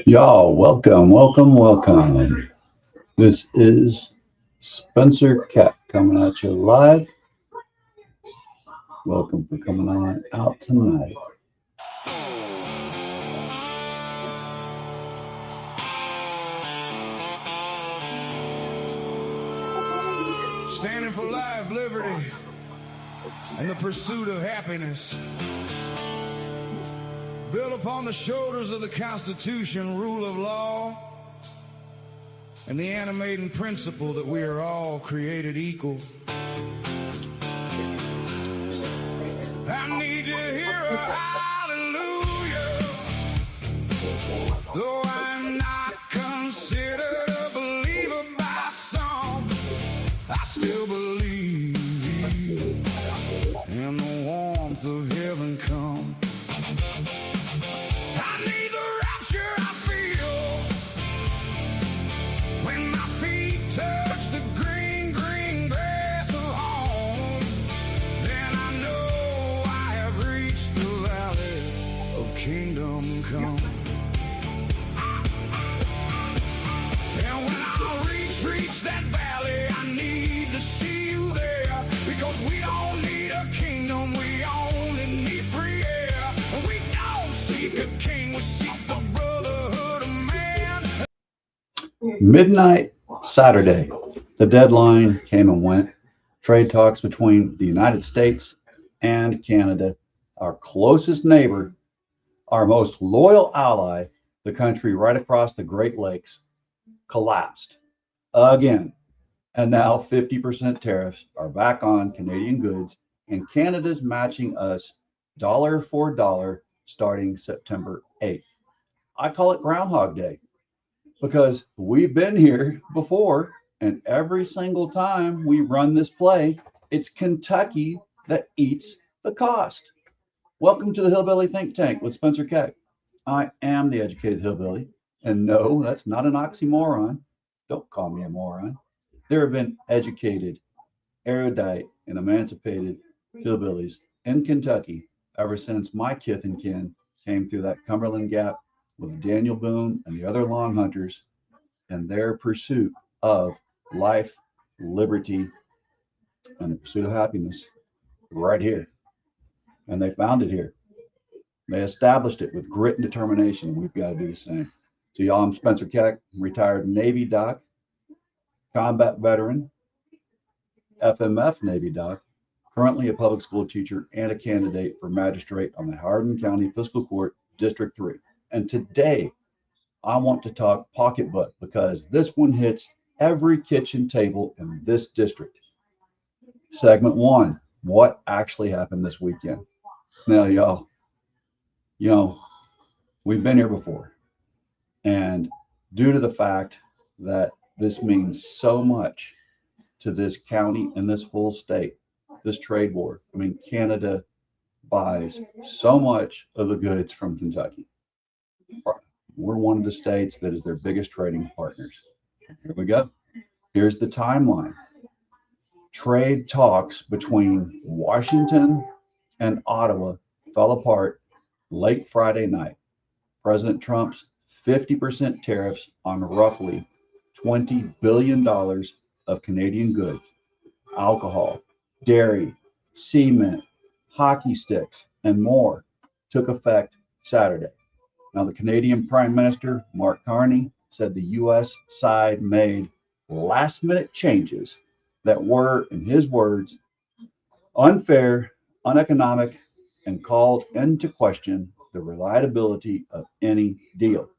Y'all, welcome. This is Spencer Keck coming at you live. Welcome for coming on out tonight. Standing for life, liberty, and the pursuit of happiness. Built upon the shoulders of the Constitution, rule of law, and the animating principle that we are all created equal. I need to hear a hallelujah, though I'm not considered a believer by some, I still believe in the warmth of heaven come. I need the rapture I feel when my feet touch the green, green grass of home. Then I know I have reached the valley of kingdom come. And when I reach that valley, I need to see you there, because we don't need a kingdom, we only need free air. And we don't seek a king, we seek the brotherhood of man. Midnight Saturday, the deadline came and went. Trade talks between the United States and Canada, our closest neighbor, our most loyal ally, the country right across the Great Lakes, collapsed again. And now 50% tariffs are back on Canadian goods, and Canada's matching us dollar for dollar starting September 8th. I call it Groundhog Day because we've been here before, and every single time we run this play, it's Kentucky that eats the cost. Welcome to the Hillbilly Think Tank with Spencer Keck. I am the educated hillbilly, and no, that's not an oxymoron. Don't call me a moron. There have been educated, erudite, and emancipated hillbillies in Kentucky ever since my kith and kin came through that Cumberland Gap with Daniel Boone and the other long hunters in their pursuit of life, liberty, and the pursuit of happiness right here. And they found it here. They established it with grit and determination. We've got to do the same. So y'all, I'm Spencer Keck, retired Navy doc, combat veteran, FMF Navy doc, currently a public school teacher and a candidate for magistrate on the Hardin County Fiscal Court, District 3. And today, I want to talk pocketbook because this one hits every kitchen table in this district. Segment 1, what actually happened this weekend? Now, y'all, we've been here before. And due to the fact that this means so much to this county and this whole state, this trade war. I mean, Canada buys so much of the goods from Kentucky. We're one of the states that is their biggest trading partners. Here we go. Here's the timeline. Trade talks between Washington and Ottawa fell apart late Friday night. President Trump's 50% tariffs on roughly $20 billion of Canadian goods, alcohol, dairy, cement, hockey sticks, and more took effect Saturday. Now, the Canadian Prime Minister, Mark Carney, said the U.S. side made last-minute changes that were, in his words, unfair, uneconomic, and called into question the reliability of any deal.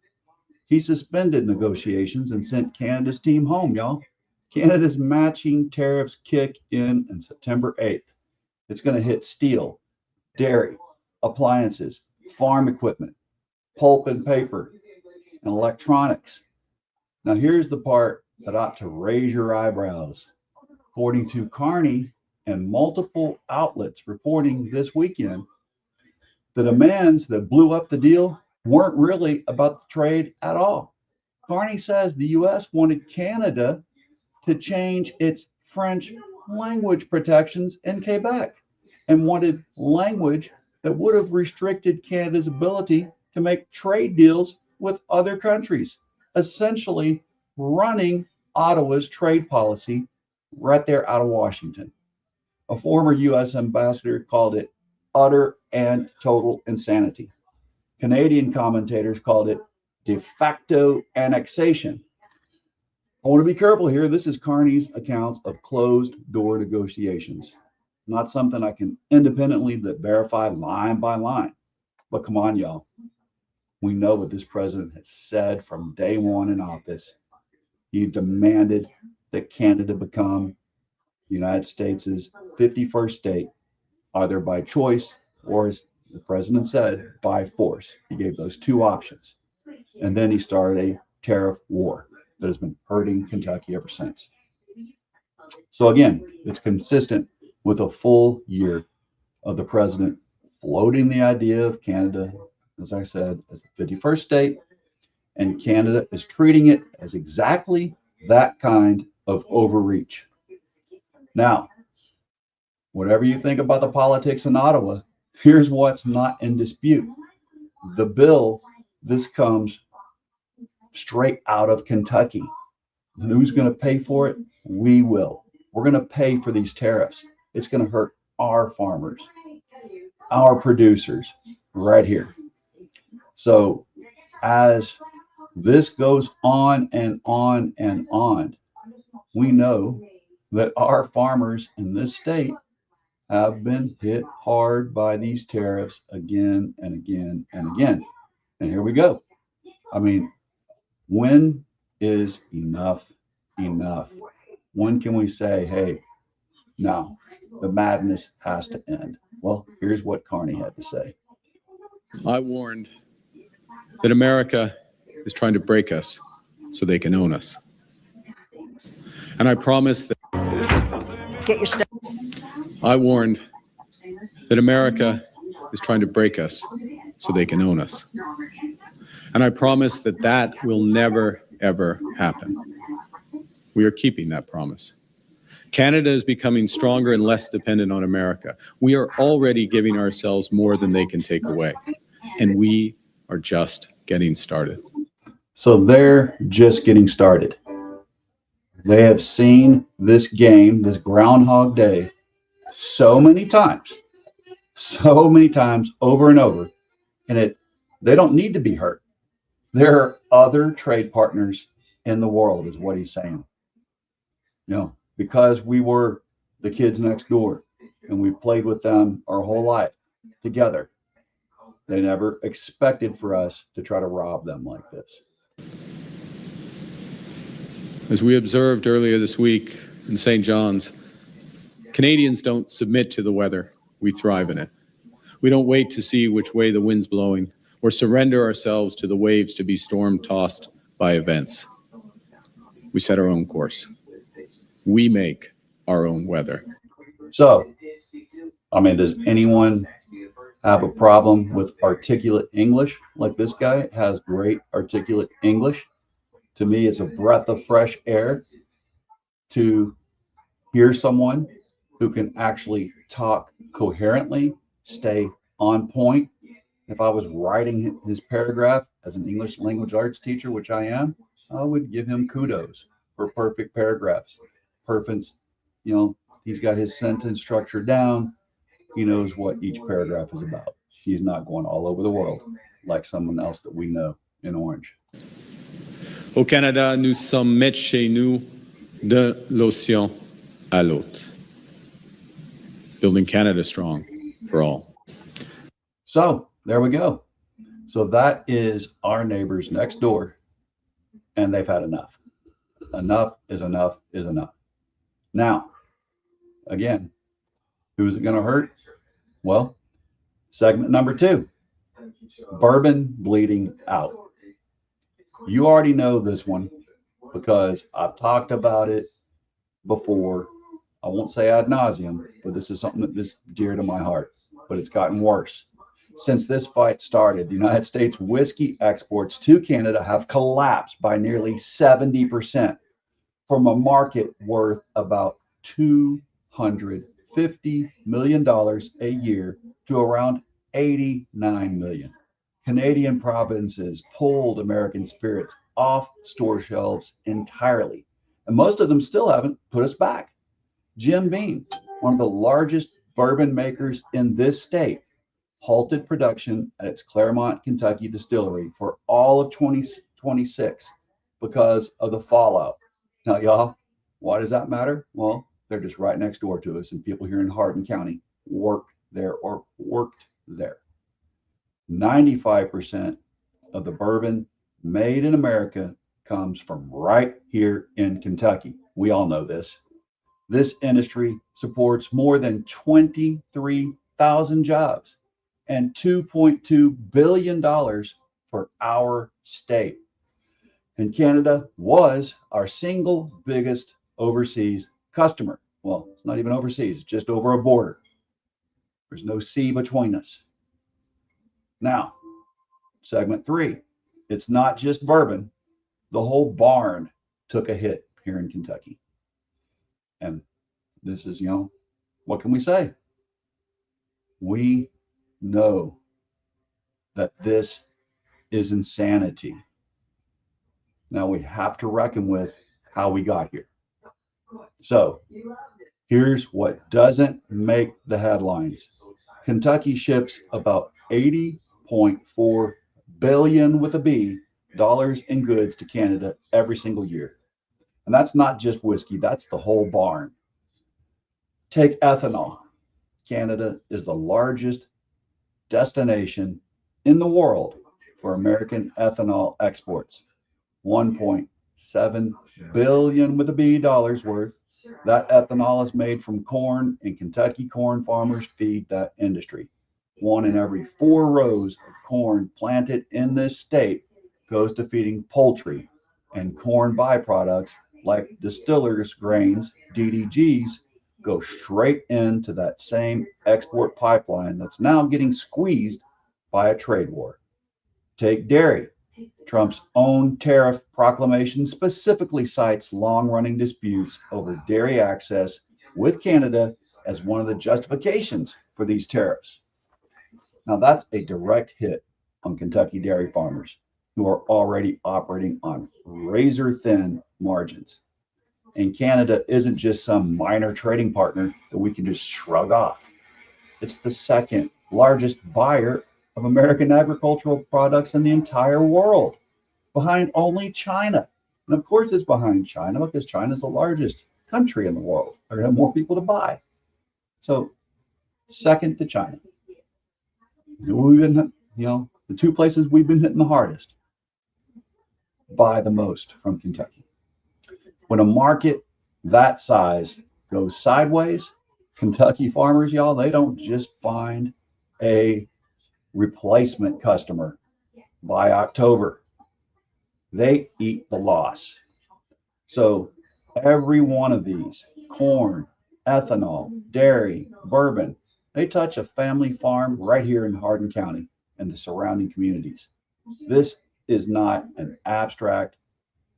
He suspended negotiations and sent Canada's team home, y'all. Canada's matching tariffs kick in on September 8th. It's going to hit steel, dairy, appliances, farm equipment, pulp and paper, and electronics. Now, here's the part that ought to raise your eyebrows. According to Carney and multiple outlets reporting this weekend, the demands that blew up the deal weren't really about the trade at all. Carney says the U.S. wanted Canada to change its French language protections in Quebec and wanted language that would have restricted Canada's ability to make trade deals with other countries, essentially running Ottawa's trade policy right there out of Washington. A former U.S. ambassador called it utter and total insanity. Canadian commentators called it de facto annexation. I want to be careful here. This is Carney's accounts of closed door negotiations, not something I can independently verify line by line. But come on, y'all. We know what this president has said from day one in office. He demanded that Canada become the United States' 51st state, either by choice or, as the president said, by force. He gave those two options. And then he started a tariff war that has been hurting Kentucky ever since. So again, it's consistent with a full year of the president floating the idea of Canada, as I said, as the 51st state, and Canada is treating it as exactly that kind of overreach. Now, whatever you think about the politics in Ottawa, here's what's not in dispute. The bill, this comes straight out of Kentucky. And who's going to pay for it? We will. We're going to pay for these tariffs. It's going to hurt our farmers, our producers right here. So as this goes on and on and on, we know that our farmers in this state have been hit hard by these tariffs again and again and again. And here we go. I mean, when is enough enough? When can we say, hey, no, the madness has to end? Well, here's what Carney had to say. I warned that America is trying to break us so they can own us. And I promised that I warned that America is trying to break us so they can own us. And I promise that that will never, ever happen. We are keeping that promise. Canada is becoming stronger and less dependent on America. We are already giving ourselves more than they can take away. And we are just getting started. So they're just getting started. They have seen this game, this Groundhog Day, so many times over and over. And they don't need to be hurt. There are other trade partners in the world, is what he's saying. You know, because we were the kids next door and we played with them our whole life together, they never expected for us to try to rob them like this. As we observed earlier this week in St. John's, Canadians don't submit to the weather. We thrive in it. We don't wait to see which way the wind's blowing or surrender ourselves to the waves to be storm-tossed by events. We set our own course. We make our own weather. So, I mean, does anyone have a problem with articulate English like this guy has great articulate English? To me, it's a breath of fresh air to hear someone who can actually talk coherently, stay on point. If I was writing his paragraph as an English language arts teacher, which I am, I would give him kudos for perfect paragraphs. Perfect, you know, he's got his sentence structure down. He knows what each paragraph is about. He's not going all over the world like someone else that we know in Orange. Au Canada, nous sommes maîtres chez nous de l'océan à l'autre. Building Canada strong for all. So there we go. So that is our neighbors next door, and they've had enough. Enough is enough is enough. Now, again, who's it going to hurt? Well, segment number 2. Bourbon bleeding out. You already know this one because I've talked about it before. I won't say ad nauseum, but this is something that is dear to my heart. But it's gotten worse. Since this fight started, the United States whiskey exports to Canada have collapsed by nearly 70% from a market worth about $250 million a year to around 89 million. Canadian provinces pulled American spirits off store shelves entirely, and most of them still haven't put us back. Jim Beam, one of the largest bourbon makers in this state, halted production at its Claremont, Kentucky distillery for all of 2026 because of the fallout. Now, y'all, why does that matter? Well, they're just right next door to us, and people here in Hardin County work there or worked there. 95% of the bourbon made in America comes from right here in Kentucky. We all know this. This industry supports more than 23,000 jobs and $2.2 billion for our state. And Canada was our single biggest overseas customer. Well, it's not even overseas, it's just over a border. There's no sea between us. Now, segment 3. It's not just bourbon. The whole barn took a hit here in Kentucky. And this is, what can we say? We know that this is insanity. Now we have to reckon with how we got here. So here's what doesn't make the headlines. Kentucky ships about 80.4 billion with a B dollars in goods to Canada every single year. And that's not just whiskey, that's the whole barn. Take ethanol. Canada is the largest destination in the world for American ethanol exports. 1.7 billion with a B dollars worth. That ethanol is made from corn, and Kentucky corn farmers feed that industry. 1 in every 4 rows of corn planted in this state goes to feeding poultry, and corn byproducts like distillers grains, DDGs, go straight into that same export pipeline that's now getting squeezed by a trade war. Take dairy. Trump's own tariff proclamation specifically cites long-running disputes over dairy access with Canada as one of the justifications for these tariffs. Now, that's a direct hit on Kentucky dairy farmers who are already operating on razor-thin margins. And Canada isn't just some minor trading partner that we can just shrug off. It's the second largest buyer of American agricultural products in the entire world, behind only China. And of course it's behind China because China is the largest country in the world. They're going to have more people to buy. So second to China. We've been, the 2 places we've been hitting the hardest. Buy the most from Kentucky. When a market that size goes sideways, Kentucky farmers, y'all, they don't just find a replacement customer by October. They eat the loss. So every one of these, corn, ethanol, dairy, bourbon, they touch a family farm right here in Hardin County and the surrounding communities. This is not an abstract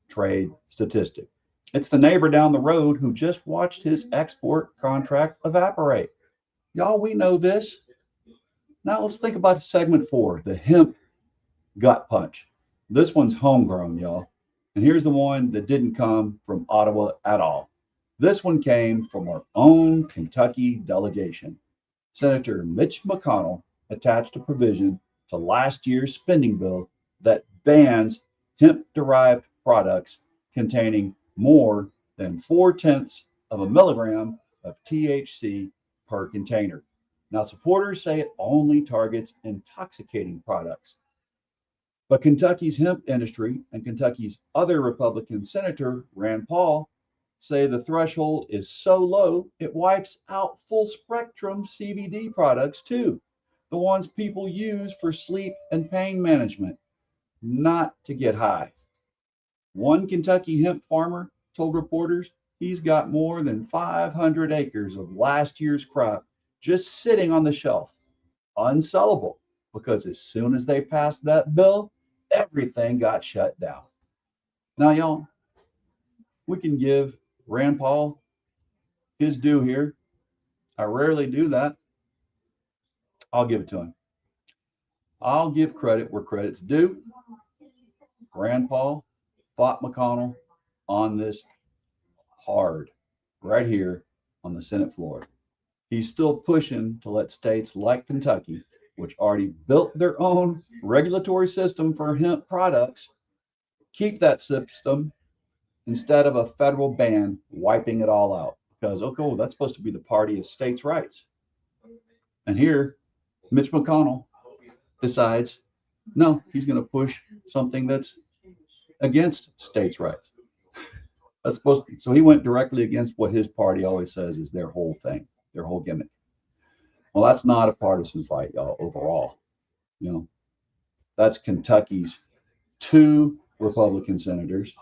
trade statistic. It's the neighbor down the road who just watched his export contract evaporate. Y'all, we know this. Now let's think about segment 4, the hemp gut punch. This one's homegrown, y'all. And here's the one that didn't come from Ottawa at all. This one came from our own Kentucky delegation. Senator Mitch McConnell attached a provision to last year's spending bill that bans hemp-derived products containing more than 0.4 of a milligram of THC per container. Now, supporters say it only targets intoxicating products. But Kentucky's hemp industry and Kentucky's other Republican Senator, Rand Paul, say the threshold is so low, it wipes out full spectrum CBD products too. the ones people use for sleep and pain management, not to get high. One Kentucky hemp farmer told reporters he's got more than 500 acres of last year's crop just sitting on the shelf, unsellable, because as soon as they passed that bill, everything got shut down. Now, y'all, we can give Rand Paul his due here. I rarely do that. I'll give it to him. I'll give credit where credit's due. Rand Paul fought McConnell on this hard right here on the Senate floor. He's still pushing to let states like Kentucky, which already built their own regulatory system for hemp products, keep that system instead of a federal ban wiping it all out. Because, okay, well, that's supposed to be the party of states' rights. And here, Mitch McConnell decides, no, he's going to push something that's against states' rights. That's supposed to, so he went directly against what his party always says is their whole thing, their whole gimmick. Well, that's not a partisan fight, y'all, overall. You know, that's Kentucky's 2 Republican senators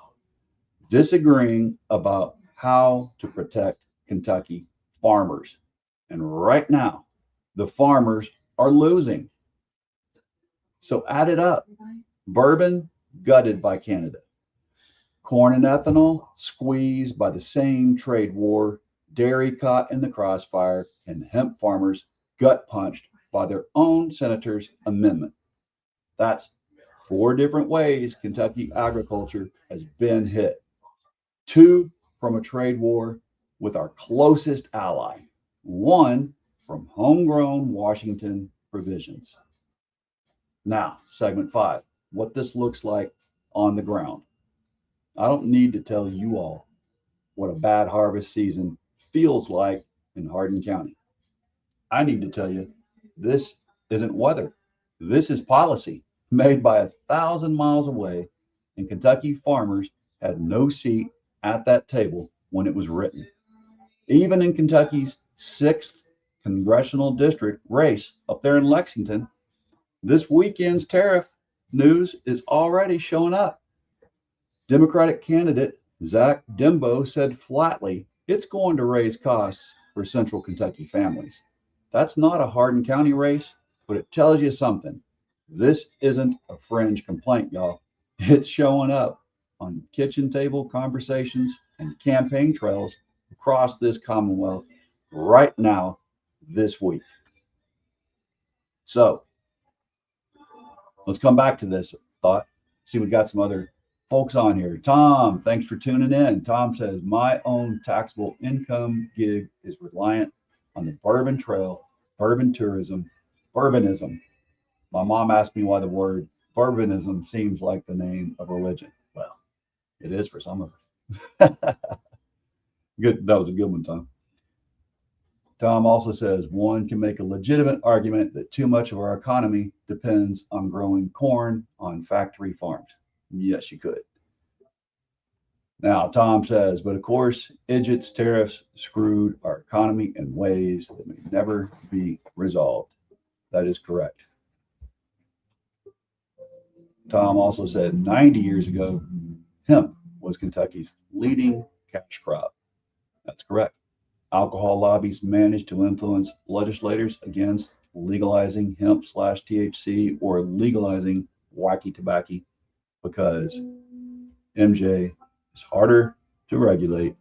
disagreeing about how to protect Kentucky farmers. And right now, the farmers are losing. So add it up. Bourbon gutted by Canada. Corn and ethanol squeezed by the same trade war. Dairy caught in the crossfire, and hemp farmers gut punched by their own senator's amendment. That's 4 different ways Kentucky agriculture has been hit. 2 from a trade war with our closest ally. 1 from homegrown Washington provisions. Now, segment 5, what this looks like on the ground. I don't need to tell you all what a bad harvest season feels like in Hardin County. I need to tell you, this isn't weather. This is policy made by 1,000 miles away, and Kentucky farmers had no seat at that table when it was written. Even in Kentucky's 6th congressional district race up there in Lexington, this weekend's tariff news is already showing up. Democratic candidate Zach Dimbo said flatly it's going to raise costs for central Kentucky families. That's not a Hardin County race, but it tells you something. This isn't a fringe complaint, y'all. It's showing up on kitchen table conversations and campaign trails across this Commonwealth right now, this week. So let's come back to this thought. See, we got some other folks on here. Tom, thanks for tuning in. Tom says, my own taxable income gig is reliant on the Bourbon Trail, bourbon tourism, bourbonism. My mom asked me why the word bourbonism seems like the name of religion. Well, it is for some of us. Good. That was a good one, Tom. Tom also says, one can make a legitimate argument that too much of our economy depends on growing corn on factory farms. Yes, you could. Now, Tom says, but of course, Idjit's tariffs screwed our economy in ways that may never be resolved. That is correct. Tom also said 90 years ago, hemp was Kentucky's leading cash crop. That's correct. Alcohol lobbies managed to influence legislators against legalizing hemp/THC or legalizing wacky tobacco because MJ is harder to regulate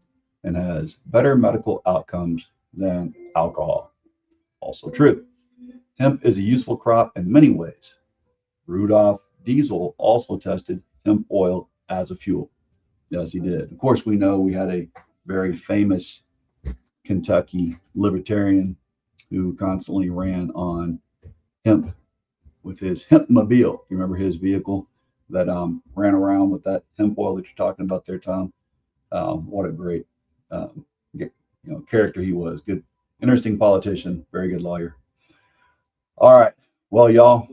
and has better medical outcomes than alcohol. Also true. Hemp is a useful crop in many ways. Rudolph Diesel also tested hemp oil as a fuel. Yes, he did. Of course, we know we had a very famous Kentucky libertarian who constantly ran on hemp with his hempmobile. You remember his vehicle that ran around with that hemp oil that you're talking about there, Tom? What a great character he was. Good, interesting politician, very good lawyer. All right, well, y'all,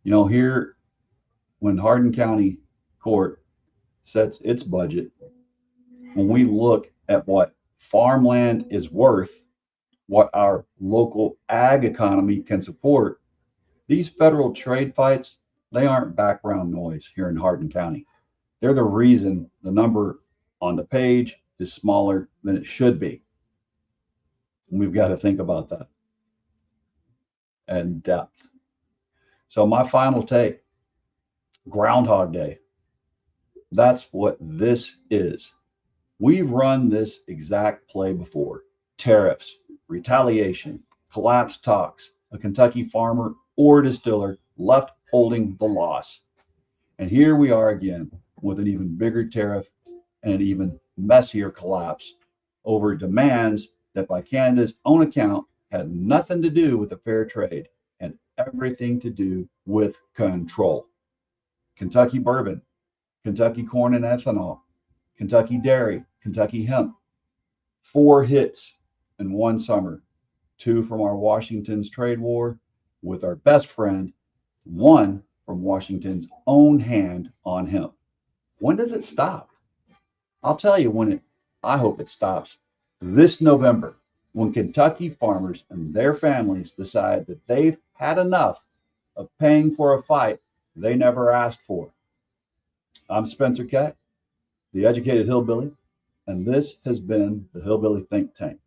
here when Hardin County Court sets its budget, when we look at what farmland is worth what our local ag economy can support, these federal trade fights, they aren't background noise here in Hardin County. They're the reason the number on the page is smaller than it should be. And we've got to think about that and depth. So my final take, Groundhog Day. That's what this is. We've run this exact play before. Tariffs, retaliation, collapsed talks, a Kentucky farmer or distiller left holding the loss. And here we are again with an even bigger tariff and an even messier collapse over demands that by Canada's own account had nothing to do with a fair trade and everything to do with control. Kentucky bourbon, Kentucky corn and ethanol, Kentucky dairy, Kentucky hemp. 4 hits in one summer, 2 from our Washington's trade war with our best friend, 1 from Washington's own hand on hemp. When does it stop? I'll tell you when I hope it stops this November, when Kentucky farmers and their families decide that they've had enough of paying for a fight they never asked for. I'm Spencer Keck, the educated hillbilly, and this has been the Hillbilly Think Tank.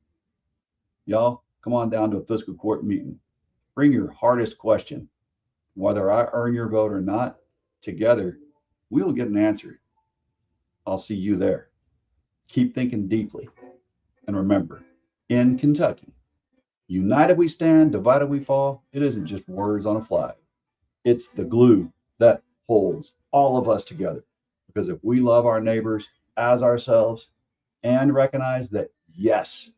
Y'all, come on down to a fiscal court meeting. Bring your hardest question. Whether I earn your vote or not, together, we will get an answer. I'll see you there. Keep thinking deeply. And remember, in Kentucky, united we stand, divided we fall. It isn't just words on a flag. It's the glue that holds all of us together. Because if we love our neighbors as ourselves and recognize that, yes,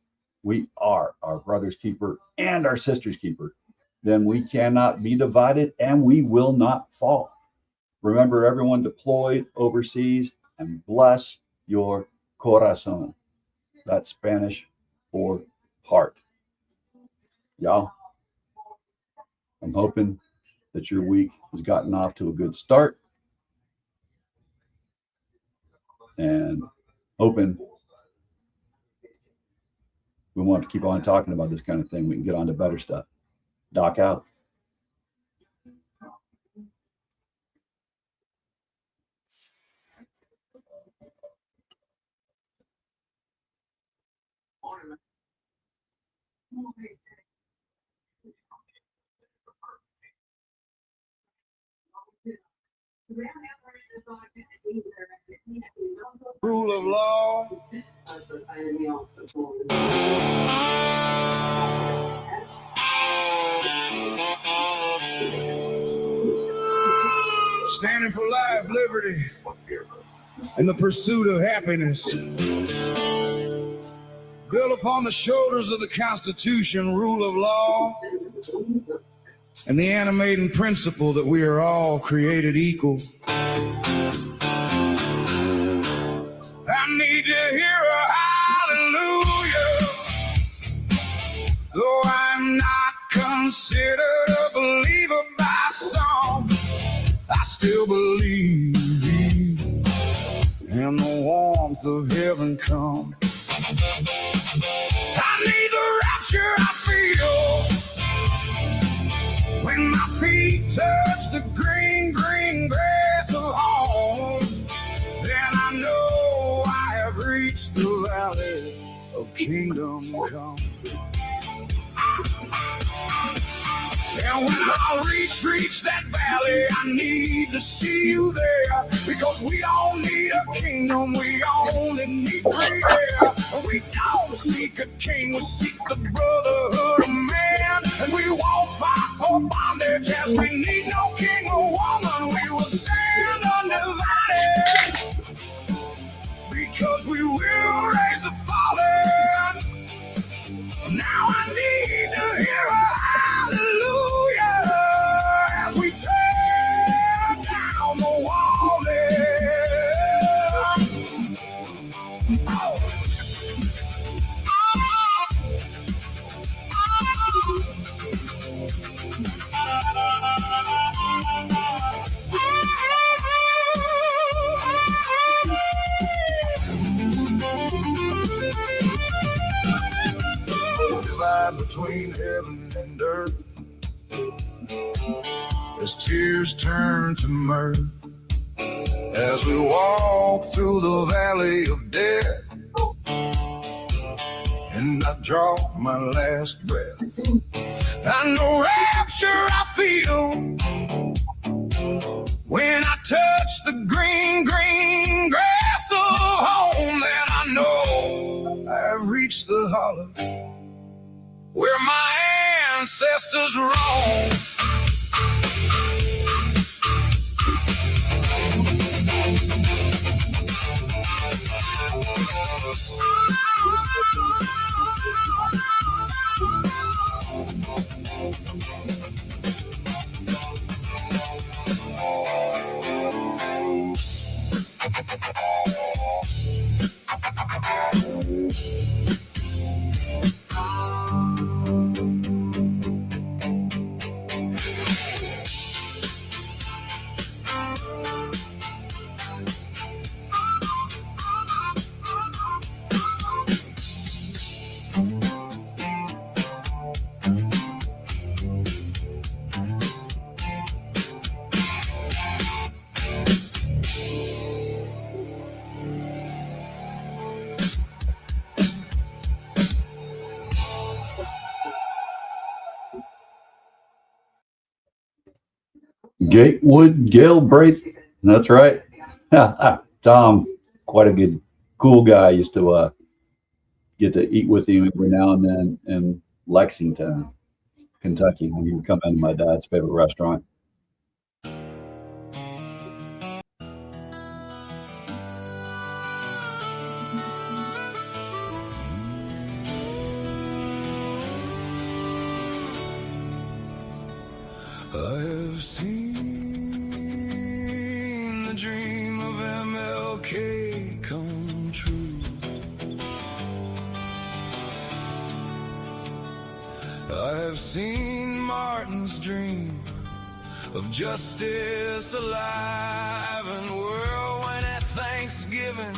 we are our brother's keeper and our sister's keeper, then we cannot be divided and we will not fall. Remember everyone deployed overseas and bless your corazón. That's Spanish for heart. Y'all, I'm hoping that your week has gotten off to a good start and hoping we want to keep on talking about this kind of thing. We can get on to better stuff. Doc out. Rule of law. Standing for life, liberty, and the pursuit of happiness. Built upon the shoulders of the Constitution, rule of law, and the animating principle that we are all created equal. I need to hear a hallelujah, though I'm not considered a believer by some. I still believe in the warmth of heaven come. I need the rapture I feel when my feet touch the green, green grass of home. Then I know I have reached the valley of kingdom come. And when I reach that valley, I need to see you there. Because we don't need a kingdom, we only need free air. We don't seek a king, we seek the brotherhood of man. And we won't fight for bondage as we need no king or woman. We will stand undivided because we will raise the fallen. Now I need to hear a hallelujah as we tear down the wall there. Oh. between heaven and earth, as tears turn to mirth, as we walk through the valley of death, and I draw my last breath. I know rapture I feel when I touch the green, green grass of home. Then I know I've reached the hollow where my ancestors roam. Gatewood Galbraith. That's right. Tom, quite a good, cool guy. Used to get to eat with him every now and then in Lexington, Kentucky, when he would come into my dad's favorite restaurant. I have seen the dream of MLK come true. I have seen Martin's dream of justice alive and world when at Thanksgiving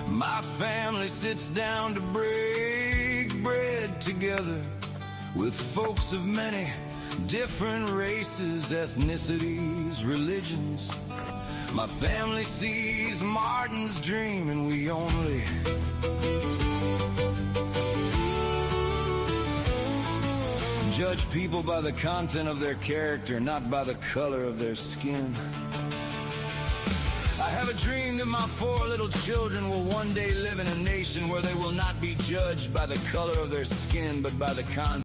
my family sits down to break bread together with folks of many different races, ethnicities, religions. My family sees Martin's dream, and we only judge people by the content of their character, not by the color of their skin. I have a dream that my 4 little children will one day live in a nation where they will not be judged by the color of their skin, but by the content